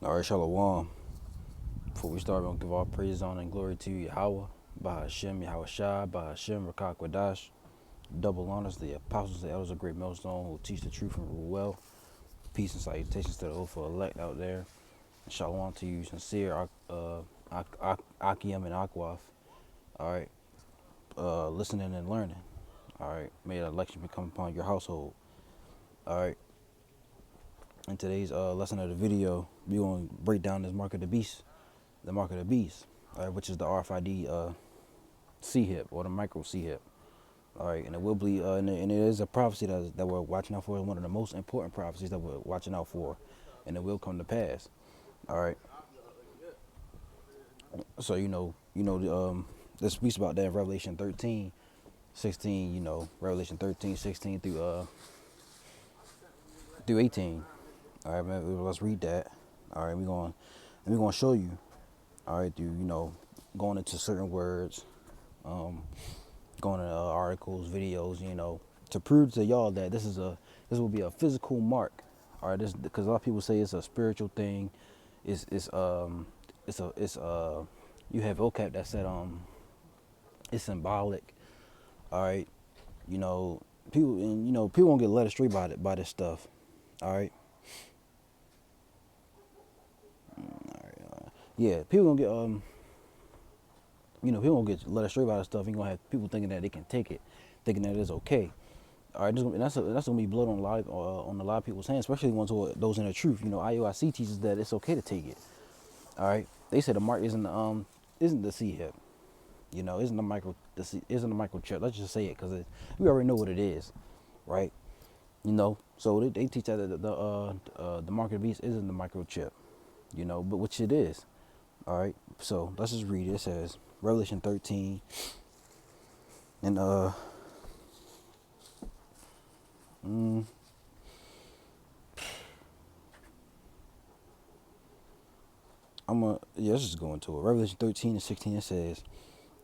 All right, Shalom. Before we start, we're going to give all praise, honor, and glory to Yahweh, Bahashem, Yahweh Shai, Bahashem, Rakak Wadash. Double honors the apostles, the elders of Great Millstone who teach the truth and rule well. Peace and salutations to the hopeful elect out there. And shalom to you, sincere Akim and Akwaf. All right, listening and learning. All right, may the election become upon your household. All right, in today's lesson of the video, we're going to break down this mark of the beast, all right, which is the RFID C-hip or the micro C-hip. All right, and it will be, and it is a prophecy that we're watching out for. It's one of the most important prophecies that we're watching out for, and it will come to pass. All right. So this speaks about that in Revelation 13:16. Revelation 13:16 through 18. All right, man. Let's read that. All right, we're gonna show you. All right, through going into certain words, going to articles, videos, to prove to y'all that this will be a physical mark. All right, this because a lot of people say it's a spiritual thing. It's you have vocab that said it's symbolic. All right, people won't get led astray by this stuff. All right, yeah, people gonna get people gonna get led astray by this stuff. You're gonna have people thinking that they can take it, thinking that it's okay. All right, that's gonna be blood on a lot of people's hands, especially those in the truth. IUIC teaches that it's okay to take it. All right, they say the mark isn't the C hip, isn't isn't the microchip. Let's just say it because we already know what it is, right? So they teach that the mark of the beast isn't the microchip, but which it is. All right, so let's just read it. It says Revelation 13 and let's just go into it. Revelation 13:16 it says,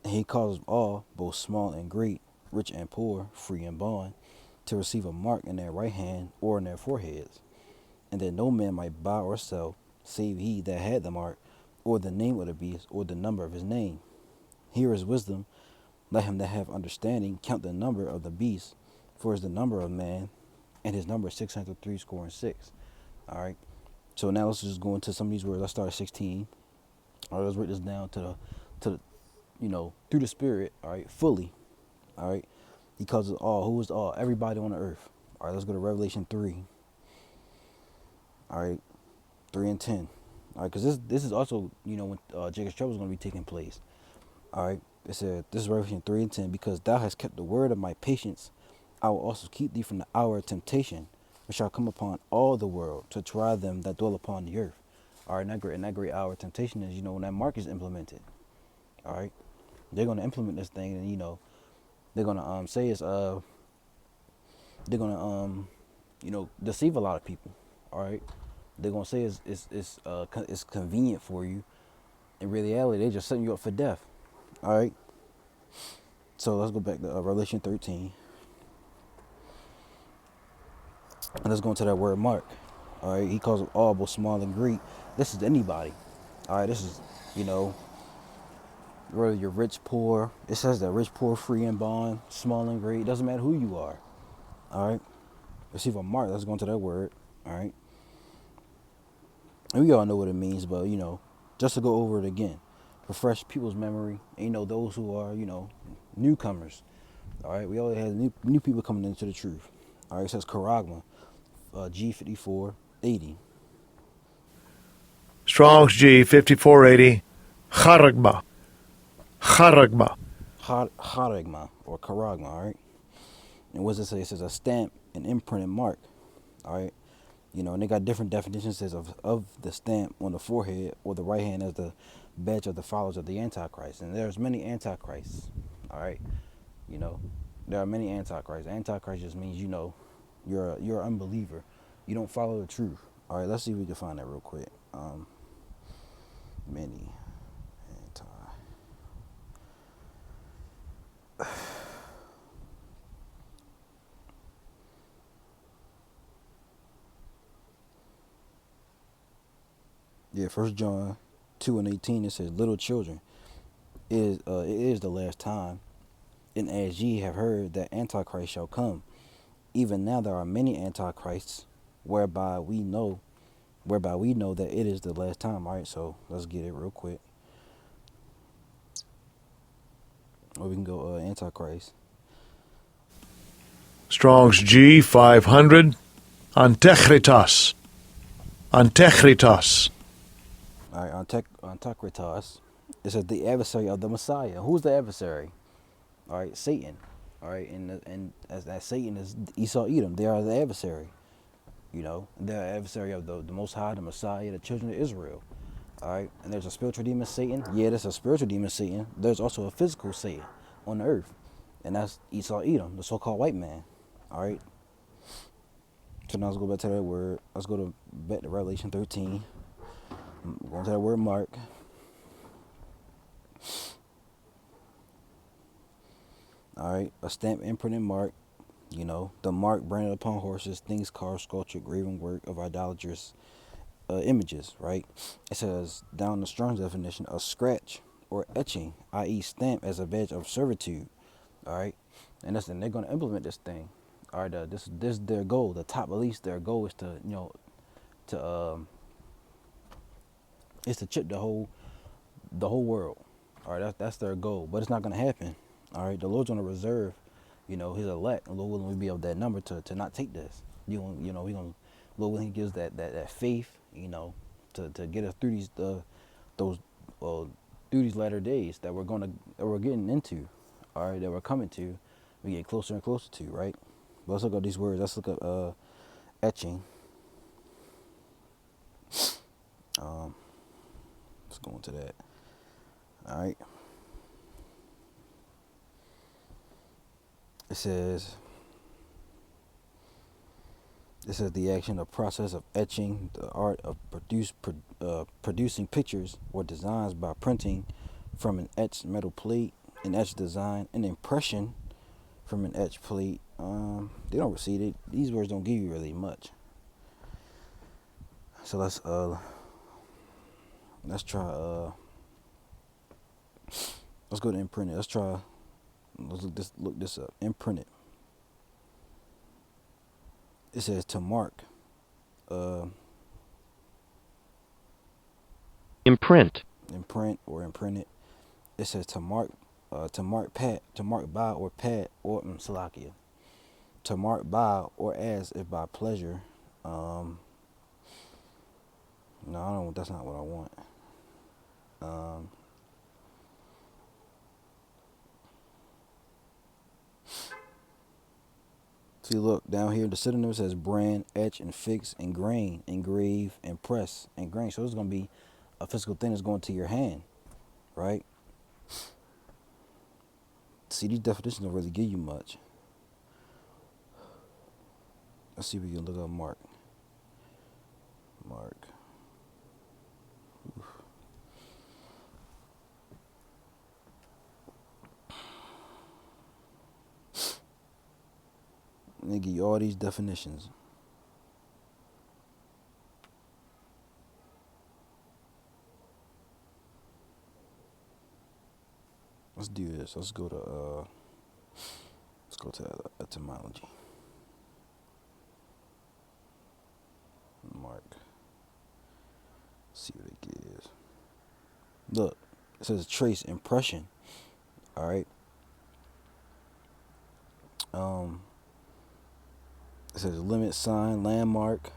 and he causes all, both small and great, rich and poor, free and bond, to receive a mark in their right hand or in their foreheads, and that no man might buy or sell, save he that had the mark, or the name of the beast, or the number of his name. Here is wisdom. Let him that have understanding count the number of the beast, for is the number of man, and his number is 666. All right. So now let's just go into some of these words. Let's start at 16. All right, let's write this down to the through the Spirit. All right, fully. All right, he calls it all. Who is all? Everybody on the earth. All right, let's go to Revelation 3. All right, 3 and 10. All right, because this is also when Jacob's trouble is going to be taking place. All right, it said this is Revelation 3 and 10. Because thou hast kept the word of my patience, I will also keep thee from the hour of temptation, which shall come upon all the world to try them that dwell upon the earth. All right, and that great hour of temptation is when that mark is implemented. All right, they're going to implement this thing, and they're going to say it's they're going to deceive a lot of people. All right, they're going to say it's convenient for you. In reality, they're just setting you up for death. All right, so let's go back to Revelation 13. And let's go into that word mark. All right, he calls them all, both small and great. This is anybody. All right, this is, whether you're rich, poor. It says that rich, poor, free and bond, small and great. Doesn't matter who you are. All right, receive a mark. Let's go into that word. All right, and we all know what it means, but just to go over it again, refresh people's memory. And, those who are newcomers. All right, we always have new people coming into the truth. All right, it says charagma. G5480. Strong's G 5480. Charagma. Charagma. Charagma or charagma, all right? And what does it say? It says a stamp, an imprinted mark, all right? And they got different definitions of the stamp on the forehead or the right hand as the badge of the followers of the Antichrist. And there's many Antichrists, all right? There are many Antichrists. Antichrist just means, you're an unbeliever. You don't follow the truth. All right, let's see if we can find that real quick. Many anti. Yeah, 1 John 2:18, it says, "Little children, it is the last time, and as ye have heard that Antichrist shall come, even now there are many antichrists, whereby we know that it is the last time." All right, so let's get it real quick. Or we can go Antichrist. Strong's G 500. Antichritos. Antichritos. All right, Antichritos. It says the adversary of the Messiah. Who's the adversary? All right, Satan. All right, and as Satan is Esau, Edom. They are the adversary. They're the adversary of the Most High, the Messiah, the children of Israel. All right, and there's a spiritual demon, Satan. Yeah, there's a spiritual demon, Satan. There's also a physical Satan on the earth, and that's Esau, Edom, the so-called white man. All right. So now let's go back to that word. Let's go back to Revelation 13. I'm going to that word mark. All right, a stamp, imprinted mark. The mark branded upon horses, things, cars, sculpture, graven work of idolatrous images, right? It says down the Strong's definition, a scratch or etching, i.e., stamp as a badge of servitude. All right, and they're going to implement this thing. All right, this is their goal. The top, at least their goal is to chip the whole world. All right, that's their goal, but it's not going to happen. All right, the Lord's going to reserve, His elect, and Lord willing, we be of that number to not take this. We gonna Lord willing, He gives that faith, to get us through those through these latter days that we're getting into. All right, that we're coming to, we get closer and closer to, right? But let's look at these words. Let's look at etching. Let's go into that. All right. It says the action or process of etching, the art of producing pictures or designs by printing from an etched metal plate, an etched design, an impression from an etched plate. They don't receive it. These words don't give you really much. So let's try let's go to imprint it. Let's look this up. Imprint it. It says to mark. Imprint. Imprint or imprint it. It says to mark by or pad or Salakia. To mark by or as if by pleasure. No, I don't. That's not what I want. See, look down here. The synonym says brand, etch, and fix, engrain, engrave, and press, and grain. So it's gonna be a physical thing that's going to your hand, right? See, these definitions don't really give you much. Let's see if we can look up mark. Mark. Oof. And they give you all these definitions. Let's do this. Let's go to etymology. Mark. See what it gives. Look, it says trace, impression. All right. It says limit, sign, landmark.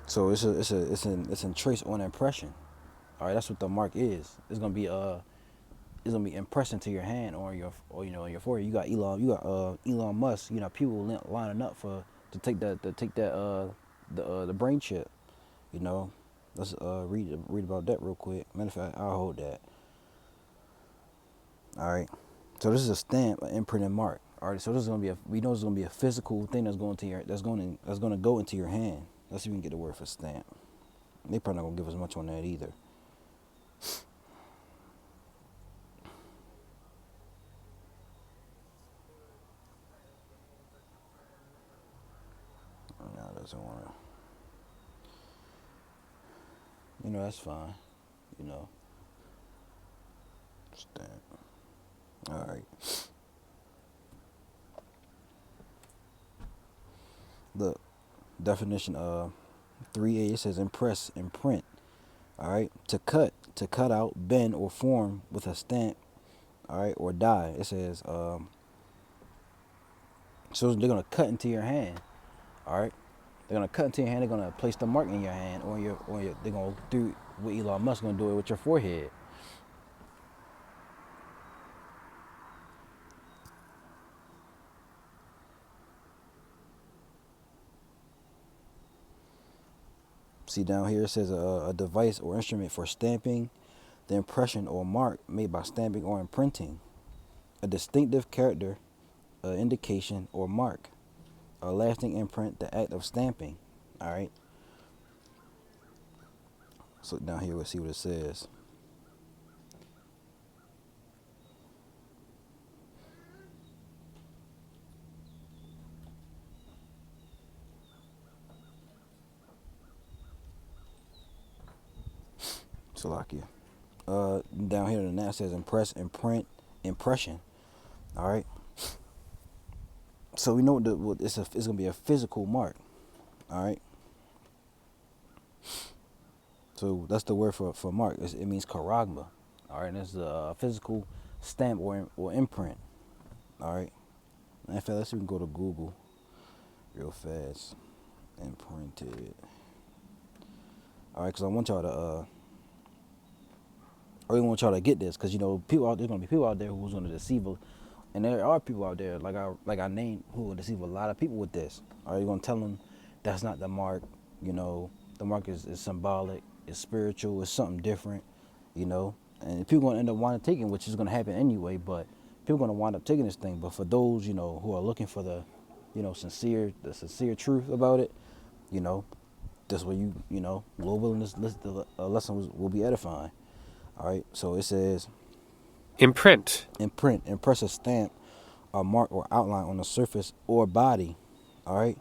So it's in trace on impression. All right, that's what the mark is. It's gonna be impressed into your hand or on your forehead. You got Elon Musk. People lining up to take the brain chip. Let's read about that real quick. Matter of fact, I'll hold that. All right. So this is a stamp, an imprinted mark. All right. So this is gonna be a physical thing that's going to go into your hand. Let's see if we can get the word for stamp. They probably not gonna give us much on that either. don't want to, that's fine. You know, stamp. All right. Look, definition 3A, it says impress, imprint. All right. To cut out, bend, or form with a stamp. All right, or die. It says so they're gonna cut into your hand. All right. They're gonna cut into your hand. They're gonna place the mark in your hand, or your. They're gonna do what Elon Musk gonna do it with your forehead. See down here, it says a device or instrument for stamping the impression or mark made by stamping or imprinting, a distinctive character, indication, or mark, a lasting imprint, the act of stamping. All right. So down here, we'll see what it says. Salakia. Down here, the now says impress, imprint, impression. All right. So we know it's gonna be a physical mark. All right. So that's the word for mark. It means charagma. All right. And it's a physical stamp or imprint. All right. In fact, let's see if we can go to Google real fast. Imprinted. All right, because I want y'all to I really want y'all to get this, because there's gonna be people out there who's gonna deceive, and there are people out there like I named who will deceive a lot of people with this. Are you gonna tell them that's not the mark? The mark is symbolic, it's spiritual, it's something different, and people gonna end up wanting to take it, which is gonna happen anyway. But people gonna wind up taking this thing. But for those who are looking for the sincere truth about it, that's where Lord willing, this the lesson will be edifying. All right, so it says Imprint. impress a stamp, a mark or outline on the surface or body. All right,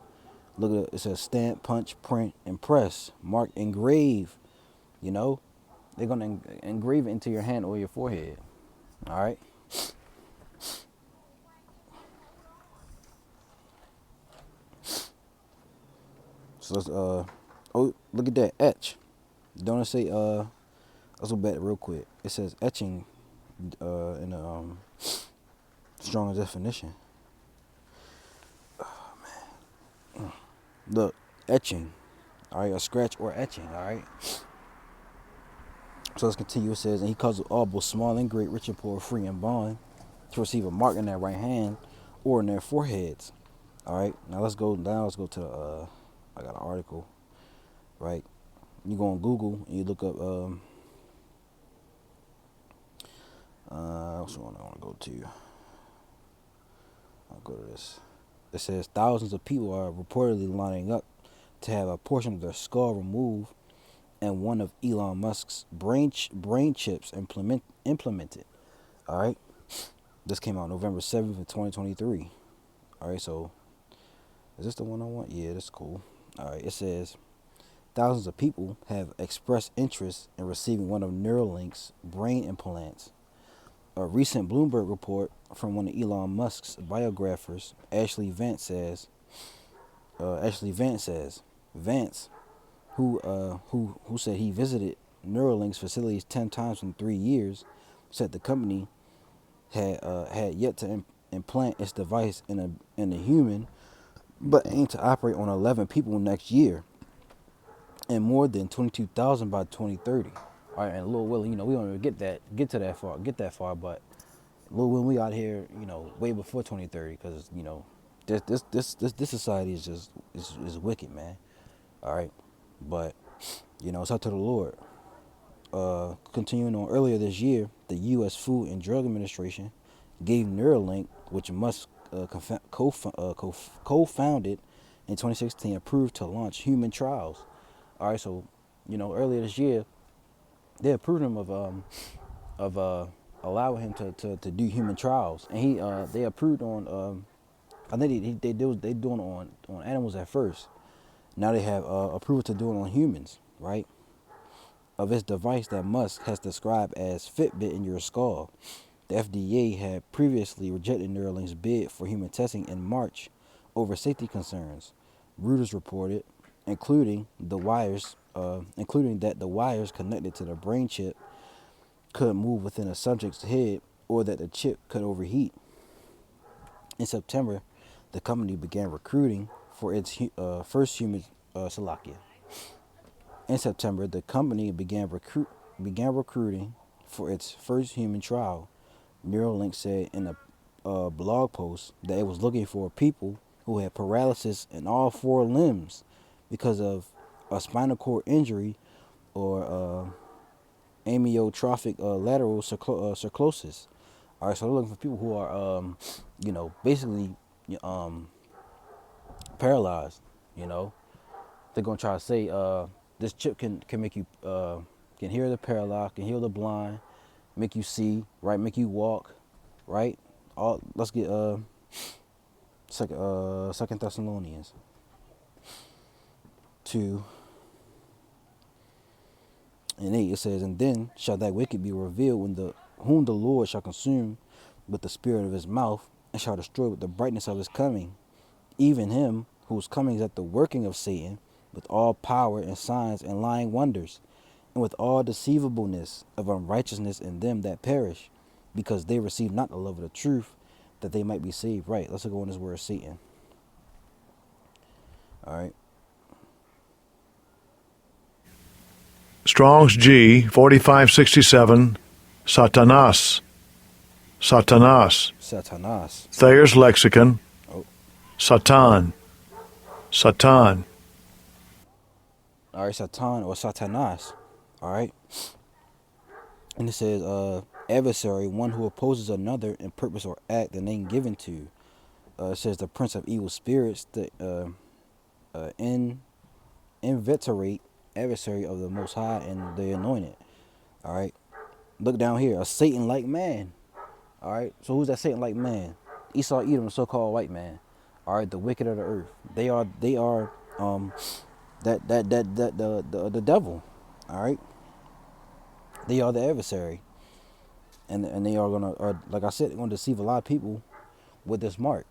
look at it. It says stamp, punch, print, impress, mark, engrave. They're gonna engrave it into your hand or your forehead. All right. So let's oh, look at that, etch. Don't it say let's go back real quick. It says etching in a stronger definition. Oh, man. Look, etching. All right, a scratch or etching. All right. So let's continue. It says, and he caused all both small and great, rich and poor, free and bond, to receive a mark in their right hand or in their foreheads. All right. Now let's go to I got an article. Right. You go on Google and you look up what's the one I want to go to? I'll go to this. It says thousands of people are reportedly lining up to have a portion of their skull removed and one of Elon Musk's brain chips implemented. All right. This came out November 7th of 2023. All right. So is this the one I want? Yeah, that's cool. All right. It says thousands of people have expressed interest in receiving one of Neuralink's brain implants. A recent Bloomberg report from one of Elon Musk's biographers, Ashley Vance says, Vance, who said he visited Neuralink's facilities 10 times in 3 years, said the company had yet to implant its device in a human, but aimed to operate on 11 people next year, and more than 22,000 by 2030. All right, and Lil Willie, we don't even get to that far, but Lil Willie, we out here, way before 2030, because this society is just is wicked, man. All right, but it's up to the Lord. Continuing on, earlier this year, the U.S. Food and Drug Administration gave Neuralink, which Musk co-founded in 2016, approved to launch human trials. All right, so earlier this year, they approved him of allowing him to do human trials, and they approved on I think they doing on animals at first, Now they have approval to do it on humans, right? Of its device that Musk has described as Fitbit in your skull. The FDA had previously rejected Neuralink's bid for human testing in March over safety concerns. Reuters reported, including that the wires connected to the brain chip could move within a subject's head, or that the chip could overheat. In September, the company began recruiting for its first human Salakia. In September, the company began recruiting for its first human trial. Neuralink said in a blog post that it was looking for people who had paralysis in all four limbs because of a spinal cord injury or amyotrophic lateral sclerosis. All right, so they're looking for people who are, basically paralyzed. You know, they're gonna try to say this chip can make you can hear the paralyzed, can heal the blind, make you see, right, make you walk, right. All let's get Second Thessalonians 2:8. It says, and then shall that wicked be revealed when whom the Lord shall consume with the spirit of his mouth, and shall destroy with the brightness of his coming, even him whose coming is at the working of Satan, with all power and signs and lying wonders, and with all deceivableness of unrighteousness in them that perish, because they receive not the love of the truth, that they might be saved. Right, let's go on this word Satan. All right. Strong's G 4567, Satanas. Satanas. Satanas. Thayer's Lexicon, Oh, Satan. Satan. all right, Satan or Satanas. All right. And it says, adversary, one who opposes another in purpose or act, the name given to. It says the prince of evil spirits, the inveterate adversary of the Most High and the anointed. All right. Look down here, a Satan-like man. All right. So who's that Satan-like man? Esau, Edom, the so-called white man. All right, the wicked of the earth. They are the devil. All right. They are the adversary, and they are gonna, like I said, they're gonna deceive a lot of people with this mark.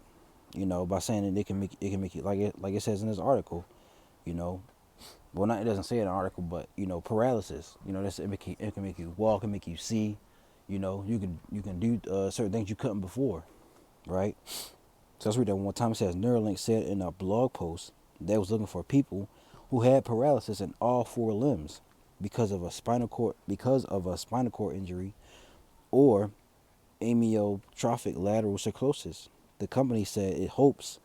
You know, by saying that it can make you like it says in this article. You know, well, not it doesn't say it in the article, but paralysis. It can make you walk, it can make you see. You know, you can do certain things you couldn't before, right? So let's read that one more time. It says Neuralink said in a blog post that it was looking for people who had paralysis in all four limbs because of a spinal cord injury or amyotrophic lateral sclerosis. The company says it hopes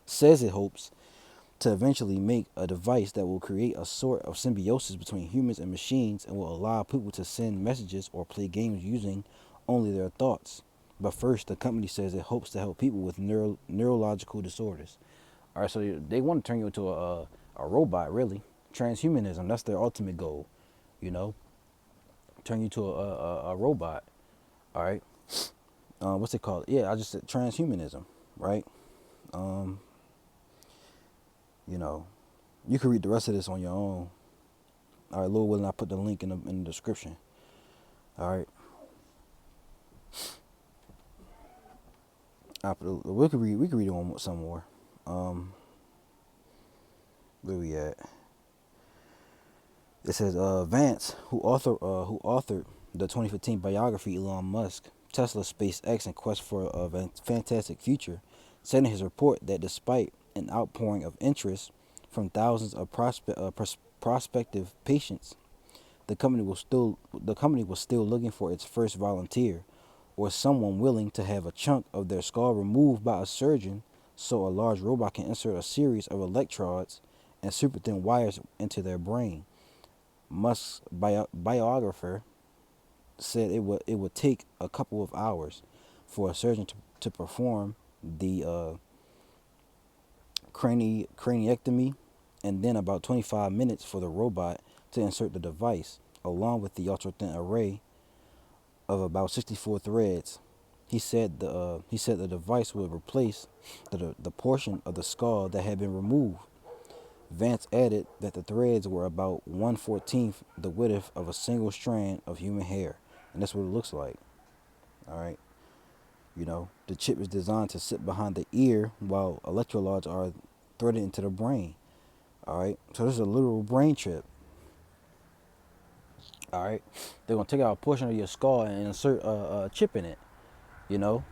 to eventually make a device that will create a sort of symbiosis between humans and machines and will allow people to send messages or play games using only their thoughts. But first, the company says it hopes to help people with neurological disorders. All right, so they want to turn you into a robot, really. Transhumanism, that's their ultimate goal, you know, turn you to a robot. All right. What's it called? Yeah, I just said transhumanism, right? Um, you know, you can read the rest of this on your own. All right, Lord willing, I put the link in the description. All right. We could read it on some more. Where we at? It says Vance, who authored the 2015 biography Elon Musk, Tesla, SpaceX, and Quest for a Fantastic Future, said in his report that despite an outpouring of interest from thousands of prospective patients, the company was still looking for its first volunteer, or someone willing to have a chunk of their skull removed by a surgeon, so a large robot can insert a series of electrodes and super thin wires into their brain. Musk's biographer said it would take a couple of hours for a surgeon to perform the craniectomy, and then about 25 minutes for the robot to insert the device, along with the ultra-thin array of about 64 threads. He said the device would replace the portion of the skull that had been removed. Vance added that the threads were about 1/14th the width of a single strand of human hair, and that's what it looks like. All right. The chip is designed to sit behind the ear while electrolytes are threaded into the brain. All right. So this is a literal brain chip. All right. They're gonna take out a portion of your skull and insert a chip in it. You know.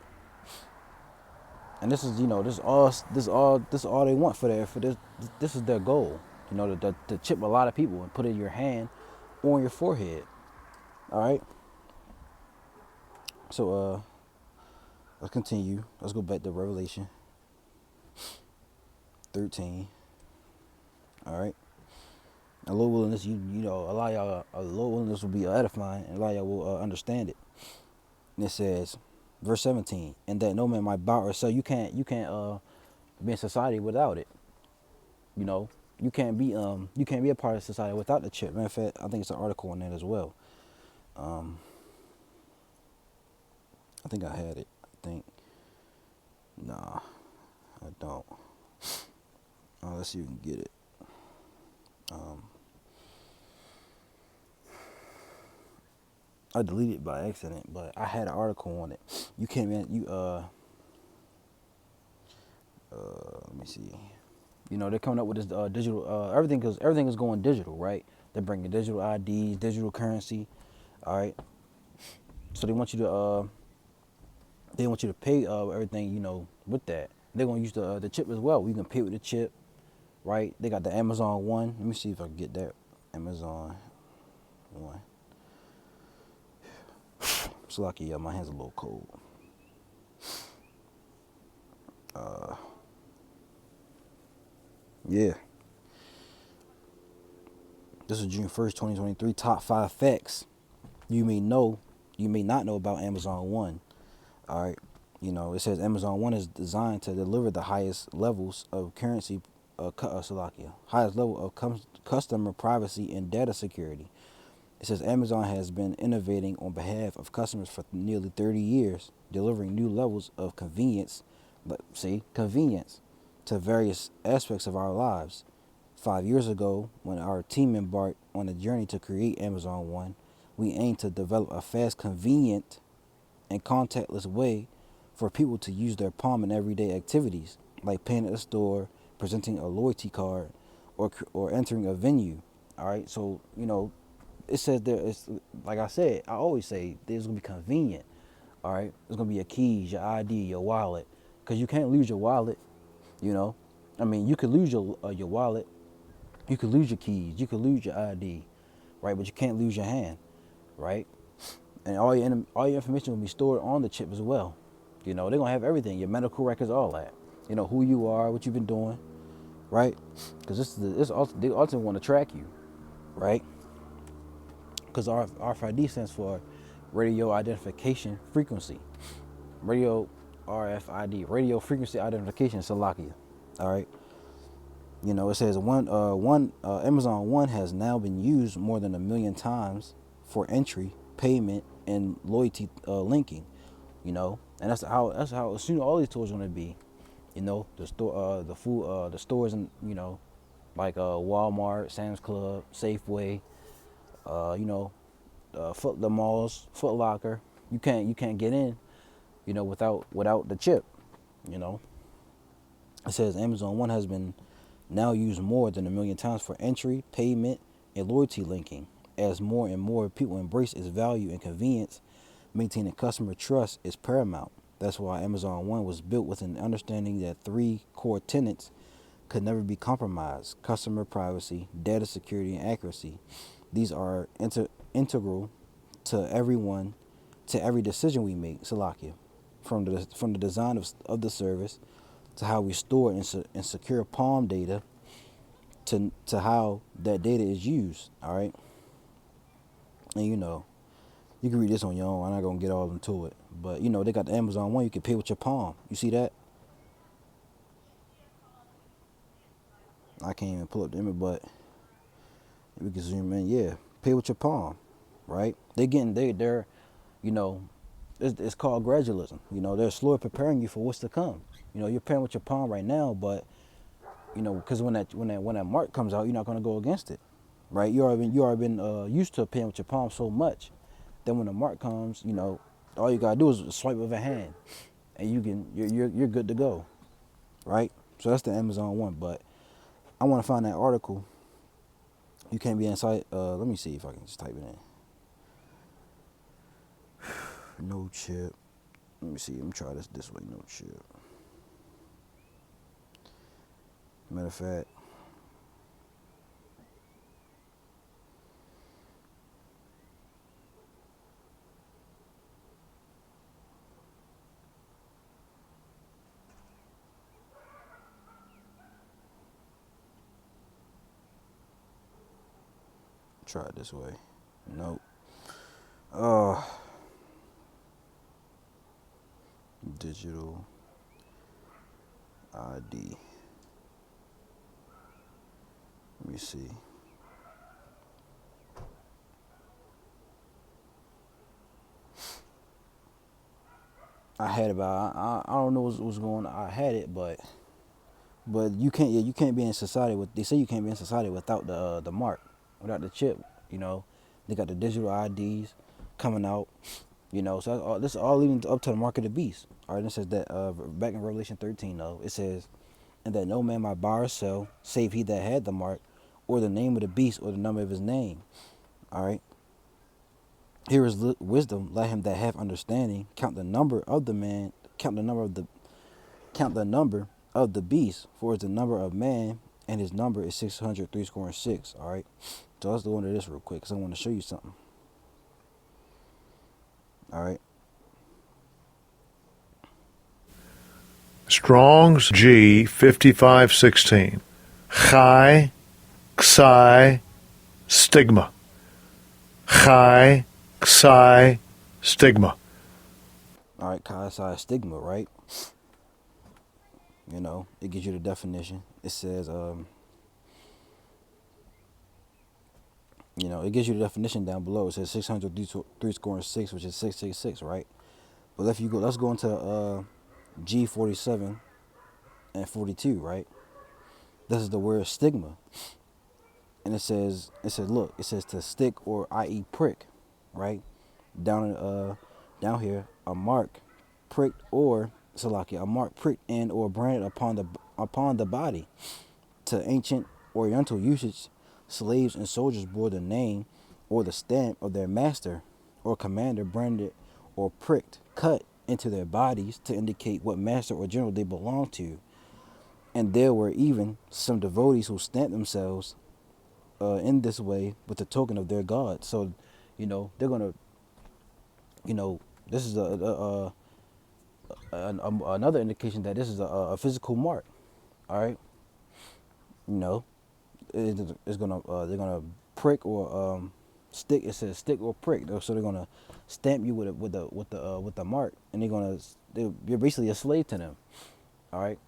And this is this all they want for their for this. This is their goal. To chip a lot of people and put it in your hand or on your forehead. All right. So let's continue. Let's go back to Revelation 13. All right. A little willingness, a lot of y'all, a little willingness will be edifying, and a lot of y'all will understand it. And it says, verse 17, and that no man might buy or sell. You can't be in society without it. You can't be a part of society without the chip. Matter of fact, I think it's an article on that as well. I think I had it. Nah, I don't. Let's see if we can get it. I deleted it by accident, but I had an article on it. You can't, man. Let me see. They're coming up with this digital. Everything is going digital, right? They're bringing digital IDs, digital currency. All right. So they want you to pay everything, with that. They're gonna use the chip as well. You can pay with the chip, right? They got the Amazon One. Let me see if I can get that Amazon One. It's lucky, my hand's a little cold. Yeah. This is June 1st, 2023. Top 5 facts you may not know about Amazon One. All right. It says Amazon One is designed to deliver the highest levels of currency, highest level of customer privacy and data security. It says Amazon has been innovating on behalf of customers for nearly 30 years, delivering new levels of convenience to various aspects of our lives. 5 years ago, when our team embarked on a journey to create Amazon One, we aimed to develop a fast, convenient, and contactless way for people to use their palm in everyday activities, like paying at a store, presenting a loyalty card, or entering a venue. All right, so it says there. It's like I said. I always say there's gonna be convenient. All right, there's gonna be your keys, your ID, your wallet, because you can't lose your wallet. You could lose your wallet, you could lose your keys, you could lose your ID, right? But you can't lose your hand, right? And all your information will be stored on the chip as well. They're gonna have everything, your medical records, all that. Who you are, what you've been doing, right? Because they also want to track you, right? Because RFID stands for radio identification frequency. Radio RFID, radio frequency identification, Salakia. All right. It says Amazon One has now been used more than 1 million times for entry, payment, and loyalty linking. And that's how soon all these tools are gonna be. The store, the food, the stores, and like Walmart, Sam's Club, Safeway, the malls, Foot Locker. You can't get in, without the chip. It says Amazon One has been now used more than 1 million times for entry, payment, and loyalty linking. As more and more people embrace its value and convenience, maintaining customer trust is paramount. That's why Amazon One was built with an understanding that 3 core tenets could never be compromised: customer privacy, data security, and accuracy. These are integral to every decision we make, Salakia, from the design of the service to how we store and secure palm data to how that data is used. All right. And you can read this on your own. I'm not gonna get all into it, but they got the Amazon One. You can pay with your palm. You see that? I can't even pull up the image, but we can zoom in. Yeah, pay with your palm, right? They're it's called gradualism. They're slowly preparing you for what's to come. You're paying with your palm right now, but You know, because when that mark comes out, you're not gonna go against it, right? You already been used to paying with your palm so much. Then when the mark comes, you know, all you gotta do is a swipe of a hand, and you're good to go, right? So that's the Amazon one. But I want to find that article. You can't be inside. Let me see if I can just type it in. No chip. Let me see. Let me try this way. No chip. Matter of fact. Try it this way. Nope. Digital ID. Let me see. I had it, but I don't know what's going on. I had it, but you can't. Yeah, you can't be in society with. They say you can't be in society without the mark, without the chip. You know, they got the digital IDs coming out. You know, so this is all leading up to the mark of the beast. All right, it says that back in Revelation 13, though, it says, and that no man might buy or sell, save he that had the mark, or the name of the beast, or the number of his name. All right. Here is wisdom. Let him that have understanding count the number of the man, count the number of the beast, for it's the number of man, and his number is 666. All right. So let's go into this real quick, because I want to show you something. All right. Strong's G 5516. Chi, Xi, stigma. Chi, Xi, stigma. All right, chi stigma, right? You know, it gives you the definition. It says, you know, it gives you the definition down below. It says 666, which is 666, right? But if you go, let's go into G47 and 42, right? This is the word stigma, and it says, look, it says to stick, or i.e. prick, right? Down here, a mark pricked, or Salakia, a mark pricked and or branded upon the body. To ancient Oriental usage, slaves and soldiers bore the name or the stamp of their master or commander, branded or pricked, cut into their bodies to indicate what master or general they belonged to. And there were even some devotees who stamped themselves in this way with the token of their god. So, you know, they're gonna, you know, this is another indication that this is a physical mark. All right, you know, it's gonna they're gonna prick or stick. It says stick or prick. So they're gonna stamp you with the mark, and you're basically a slave to them. All right,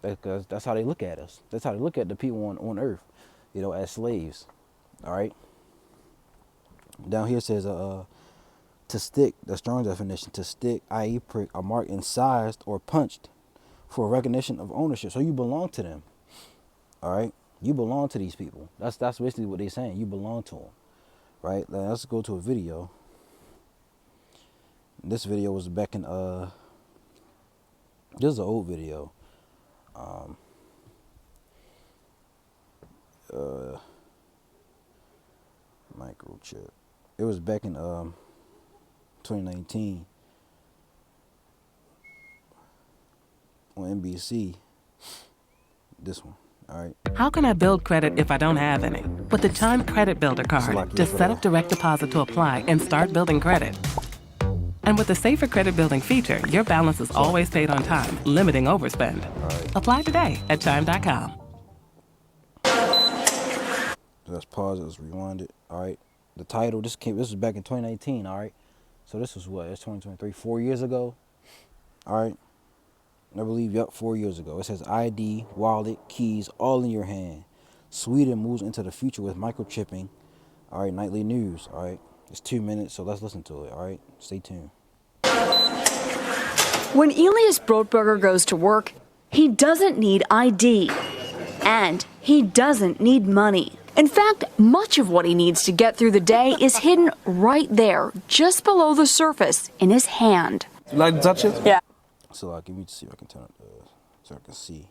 because that's how they look at us. That's how they look at the people on earth, you know, as slaves. All right. Down here it says to stick, the strong definition, to stick, i.e. prick, a mark incised or punched for recognition of ownership. So you belong to them. All right, you belong to these people. That's basically what they're saying. You belong to them, right? Now, let's go to a video. This video was back in this is an old video. Microchip. It was back in 2019 on NBC. This one. All right. How can I build credit if I don't have any? With the Chime Credit Builder card, just set up direct deposit to apply and start building credit. And with the Safer Credit Building feature, your balance is always paid on time, limiting overspend. Right. Apply today at chime.com. Let's pause it. Let's rewind it. All right. The title. This was back in 2019. All right. So this was what? It's 2023. 4 years ago. All right. I believe, yep, 4 years ago. It says ID, wallet, keys, all in your hand. Sweden moves into the future with microchipping. All right, nightly news. All right, it's 2 minutes, so let's listen to it. All right, stay tuned. When Elias Brotberger goes to work, he doesn't need ID. And he doesn't need money. In fact, much of what he needs to get through the day is hidden right there, just below the surface, in his hand. You like to touch it? Yeah. So like, let me see if I can turn it so I can see.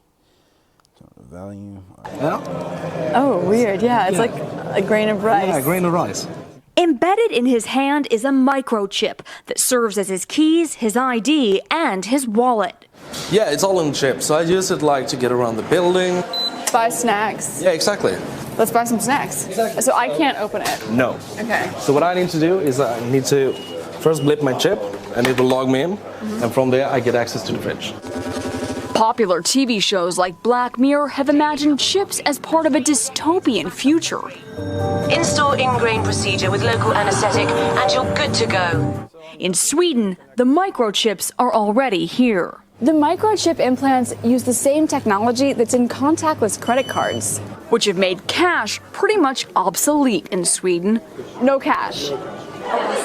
Turn the volume. Yeah? Oh, weird. Yeah, it's like a grain of rice. Yeah, a grain of rice. Embedded in his hand is a microchip that serves as his keys, his ID, and his wallet. Yeah, it's all in chip. So I use it like to get around the building. Buy snacks. Yeah, exactly. Let's buy some snacks. Exactly. So I can't open it. No. Okay. So what I need to do is I need to first blip my chip, and it will log me in. And from there, I get access to the fridge. Popular TV shows like Black Mirror have imagined chips as part of a dystopian future. Install ingrain procedure with local anesthetic and you're good to go. In Sweden, the microchips are already here. The microchip implants use the same technology that's in contactless credit cards. Which have made cash pretty much obsolete in Sweden. No cash.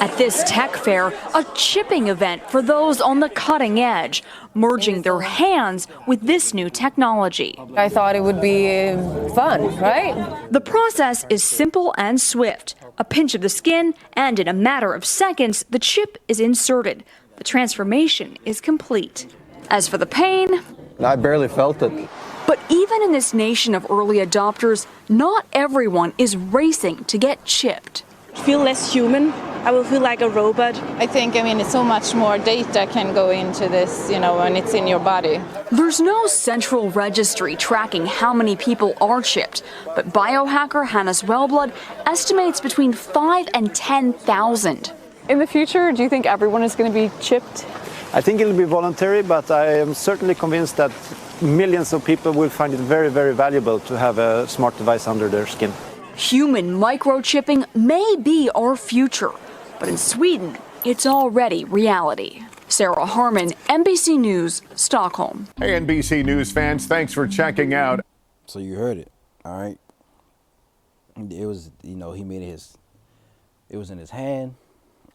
At this tech fair, a chipping event for those on the cutting edge, merging their hands with this new technology. I thought it would be fun, right? The process is simple and swift. A pinch of the skin, and in a matter of seconds, the chip is inserted. The transformation is complete. As for the pain, I barely felt it. but even in this nation of early adopters, not everyone is racing to get chipped. Feel less human. I will feel like a robot. I think, it's so much more data can go into this, when it's in your body. There's no central registry tracking how many people are chipped, but biohacker Hannes Wellblood estimates between 5 and 10,000. In the future, do you think everyone is going to be chipped? I think it'll be voluntary, but I am certainly convinced that millions of people will find it very, very valuable to have a smart device under their skin. Human microchipping may be our future, but in Sweden, it's already reality. Sarah Harmon, NBC News, Stockholm. Hey, NBC News fans, thanks for checking out. So you heard it, all right? It was, he made it was in his hand,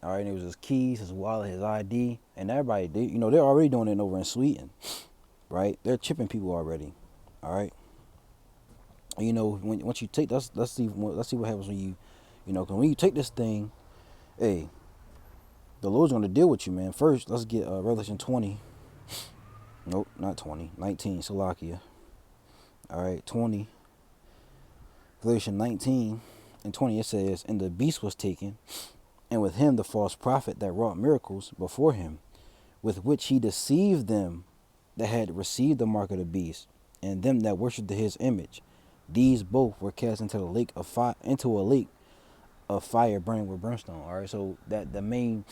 all right? And it was his keys, his wallet, his ID, and everybody, they're already doing it over in Sweden, right? They're chipping people already, all right? Once you take, let's see what happens when cause when you take this thing, hey, the Lord's going to deal with you, man. First, let's get Revelation 20. Nope, not 20. 19, Slovakia. All right, 20. Revelation 19 and 20, it says, "And the beast was taken, and with him the false prophet that wrought miracles before him, with which he deceived them that had received the mark of the beast, and them that worshipped his image. These both were cast into the lake of fire, burning with brimstone." All right, so that the main,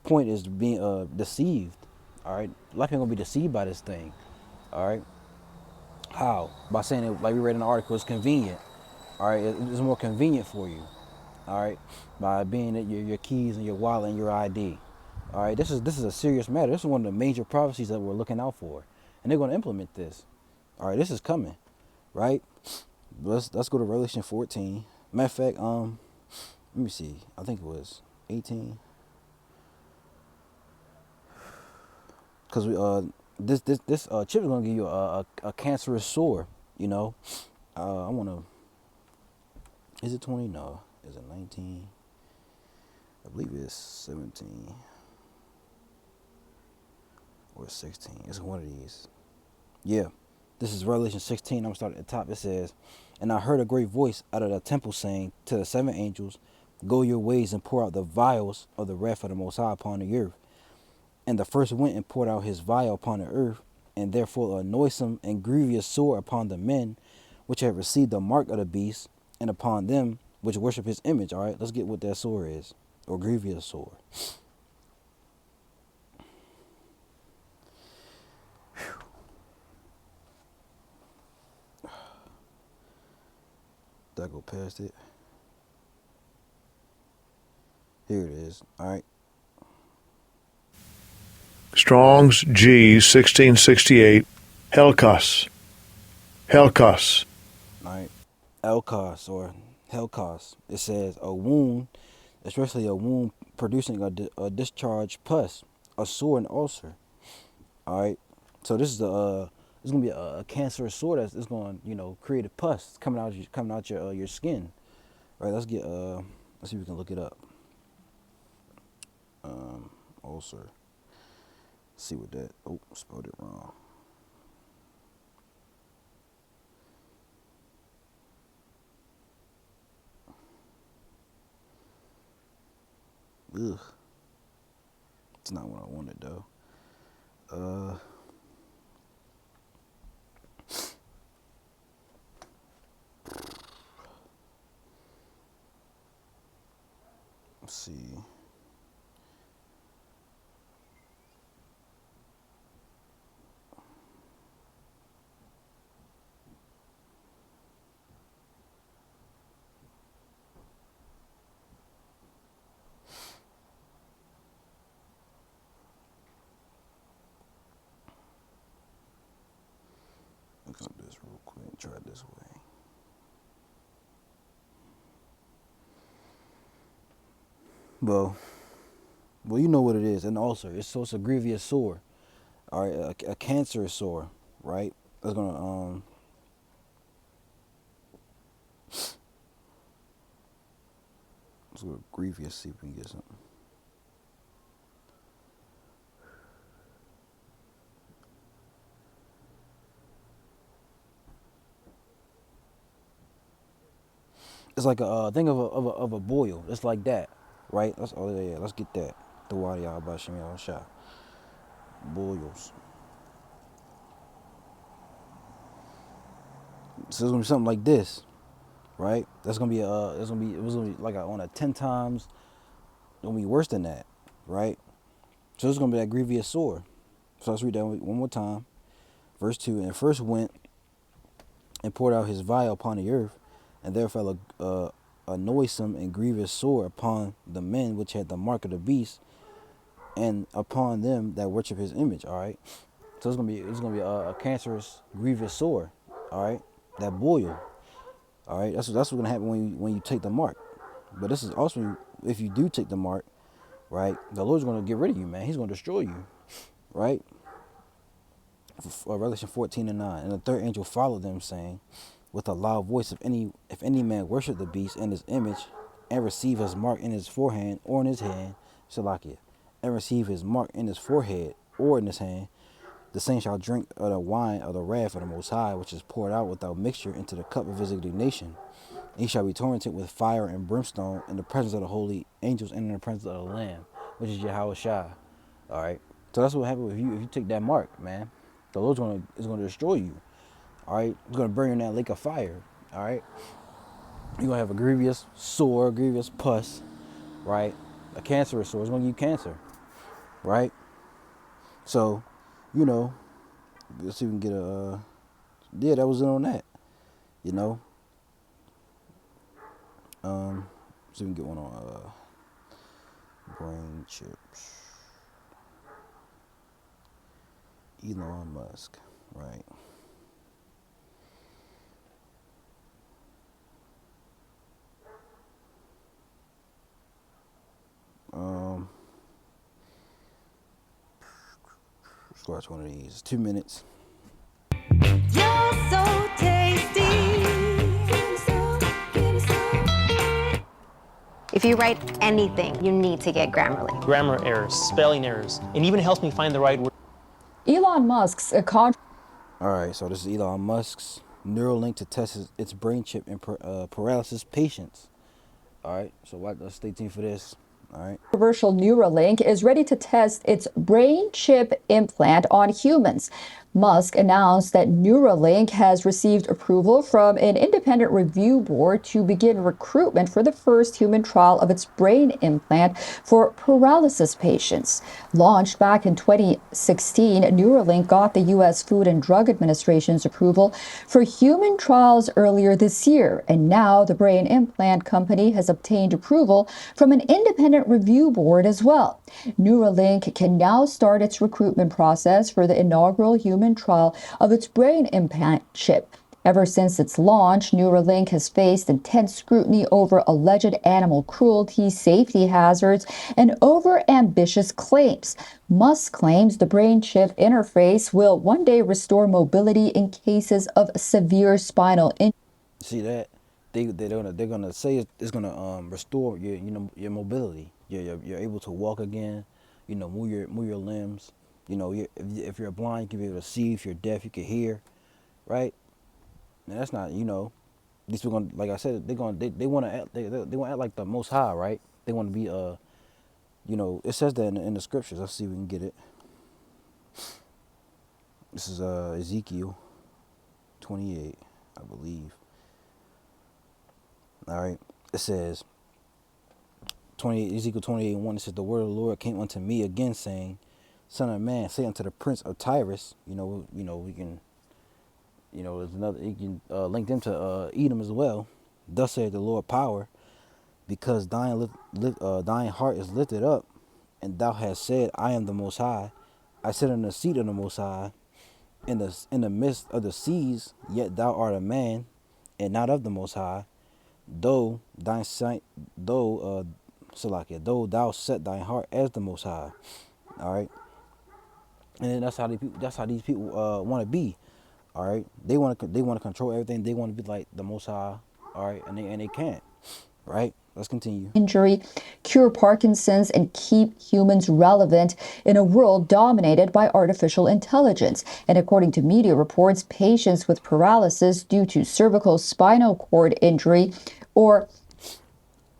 point is being deceived. All right, a lot of people gonna be deceived by this thing. All right, how? By saying it, like we read in the article, it's convenient. All right, it's more convenient for you. All right, by being that your keys and your wallet and your ID. All right, this is a serious matter. This is one of the major prophecies that we're looking out for, and they're going to implement this. All right, this is coming. Right, let's go to Revelation 14. Matter of fact, let me see. I think it was 18. Cause this chip is gonna give you a cancerous sore. I wanna. Is it 20? No. Is it 19? I believe it's 17 or 16. It's one of these. Yeah. This is Revelation 16. I'm going to start at the top. It says, "And I heard a great voice out of the temple saying to the 7 angels, Go your ways and pour out the vials of the wrath of the Most High upon the earth. And the first went and poured out his vial upon the earth, and therefore a noisome and grievous sore upon the men which have received the mark of the beast, and upon them which worship his image." All right, let's get what that sore is, or grievous sore. Did I go past it? Here it is. All right. Strong's G 1668. Helkos. Helkos. All right. Elkos or Helkos. It says a wound, especially a wound producing a discharged pus, a sore, and ulcer. All right. So this is the It's gonna be a cancerous sore that's it's gonna create a pus coming out your skin. Right. Let's see if we can look it up. Ulcer. See what that. Oh, spelled it wrong. Ugh. It's not what I wanted though. Let's see. Look up this real quick. Try it this way. Well, you know what it is, an ulcer. It's a grievous sore. All right, a cancerous sore, right? That's gonna let's go to grievous, see if we can get something. It's like a think of a boil. It's like that, right? Let's get that. The water y'all about shimmy on shot. Boils. So it's gonna be something like this, right? That's gonna be it was gonna be like on a 10 times. It's gonna be worse than that, right? So it's gonna be that grievous sore. So let's read that one more time. Verse 2. And first went and poured out his vial upon the earth, and there fell a noisome and grievous sore upon the men which had the mark of the beast, and upon them that worship his image. All right. So it's gonna be a cancerous, grievous sore. All right. That boil. All right. That's what's gonna happen when you take the mark. But this is also if you do take the mark, right? The Lord's gonna get rid of you, man. He's gonna destroy you, right? Revelation 14:9. And the third angel followed them, saying, with a loud voice, if any man worship the beast and his image, and receive his mark in his forehead or in his hand, Shalakia, and receive his mark in his forehead or in his hand, the same shall drink of the wine of the wrath of the Most High, which is poured out without mixture into the cup of his indignation. And he shall be tormented with fire and brimstone in the presence of the holy angels and in the presence of the Lamb, which is Yahweh Shai. All right. So that's what happens if you take that mark, man. The Lord's is gonna destroy you. All right, it's gonna burn you in that lake of fire. All right, you're gonna have a grievous sore, grievous pus, right? A cancerous sore. It's gonna give you cancer, right? So, let's see if we can get yeah, that was it on that. See if we can get one on brain chips. Elon Musk, right? Let's watch one of these. 2 minutes. You're so tasty. If you write anything, you need to get Grammarly. Grammar errors, spelling errors, and even helps me find the right word. Elon Musk's All right, so this is Elon Musk's Neuralink to test its brain chip in paralysis patients. All right, so let's stay tuned for this. All right. Controversial Neuralink is ready to test its brain chip implant on humans. Musk announced that Neuralink has received approval from an independent review board to begin recruitment for the first human trial of its brain implant for paralysis patients. Launched back in 2016, Neuralink got the U.S. Food and Drug Administration's approval for human trials earlier this year, and now the brain implant company has obtained approval from an independent review board as well. Neuralink can now start its recruitment process for the inaugural human trial of its brain implant chip. Ever since its launch, Neuralink has faced intense scrutiny over alleged animal cruelty, safety hazards, and over-ambitious claims. Musk claims the brain chip interface will one day restore mobility in cases of severe spinal injury. See that? They're gonna say it's gonna restore your mobility. You're able to walk again. Move your limbs. If you're blind, you can be able to see. If you're deaf, you can hear. Right? And that's not these people gonna, like I said, they want to act they want to act like the Most High, right? They want to be it says that in the scriptures. Let's see if we can get it. This is Ezekiel 28, I believe. All right, it says Ezekiel 28:1. It says, the word of the Lord came unto me again, saying, Son of man, say unto the prince of Tyrus. We can, there's another. You can link them to Edom as well. Thus saith the Lord power, because thine heart is lifted up, and thou hast said, I am the Most High. I sit on the seat of the Most High, in the midst of the seas. Yet thou art a man, and not of the Most High. Though thou set thine heart as the Most High. All right, and then that's how these people want to be. All right, they want to control everything. They want to be like the Most High. All right, and they can't. Right. Let's continue. Injury, cure Parkinson's, and keep humans relevant in a world dominated by artificial intelligence. And according to media reports, patients with paralysis due to cervical spinal cord injury or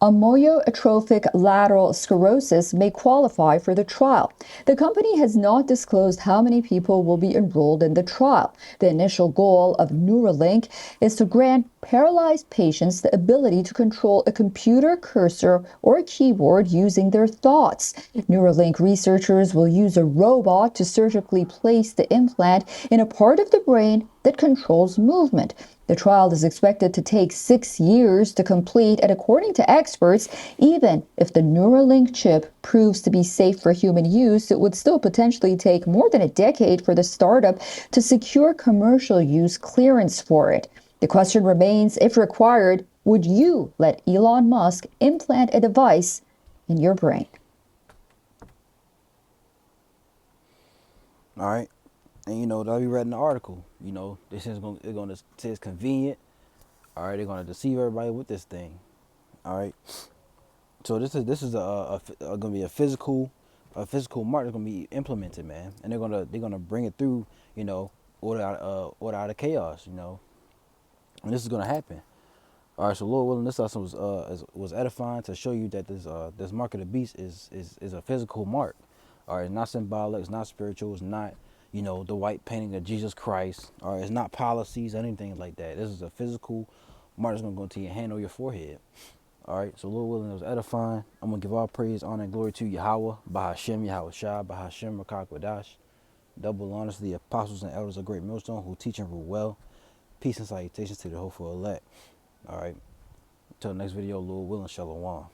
amyotrophic lateral sclerosis may qualify for the trial. The company has not disclosed how many people will be enrolled in the trial. The initial goal of Neuralink is to grant paralyzed patients the ability to control a computer cursor or a keyboard using their thoughts. Neuralink researchers will use a robot to surgically place the implant in a part of the brain that controls movement. The trial is expected to take 6 years to complete, and according to experts, even if the Neuralink chip proves to be safe for human use, it would still potentially take more than a decade for the startup to secure commercial use clearance for it. The question remains, if required, would you let Elon Musk implant a device in your brain? All right. And they'll be read in the article. This is they're gonna say it's convenient. All right, they're gonna deceive everybody with this thing. All right. So this is gonna be a physical mark that's gonna be implemented, man. And they're gonna bring it through. Order out of chaos. And this is gonna happen. All right. So Lord willing, this lesson was edifying to show you that this mark of the beast is a physical mark. All right. It's not symbolic. It's not spiritual. It's not the white painting of Jesus Christ. All right, it's not policies, anything like that. This is a physical mark that's going to go to your hand or your forehead. All right, so Lord willing, it was edifying. I'm going to give all praise, honor, and glory to Yahweh, Bahashem, Yahweh Shah, Bahashem, Rakak Wadash. Double honors to the apostles and elders of Great Millstone who teach and rule well. Peace and salutations to the hopeful elect. All right, until the next video, Lord willing, Shalom.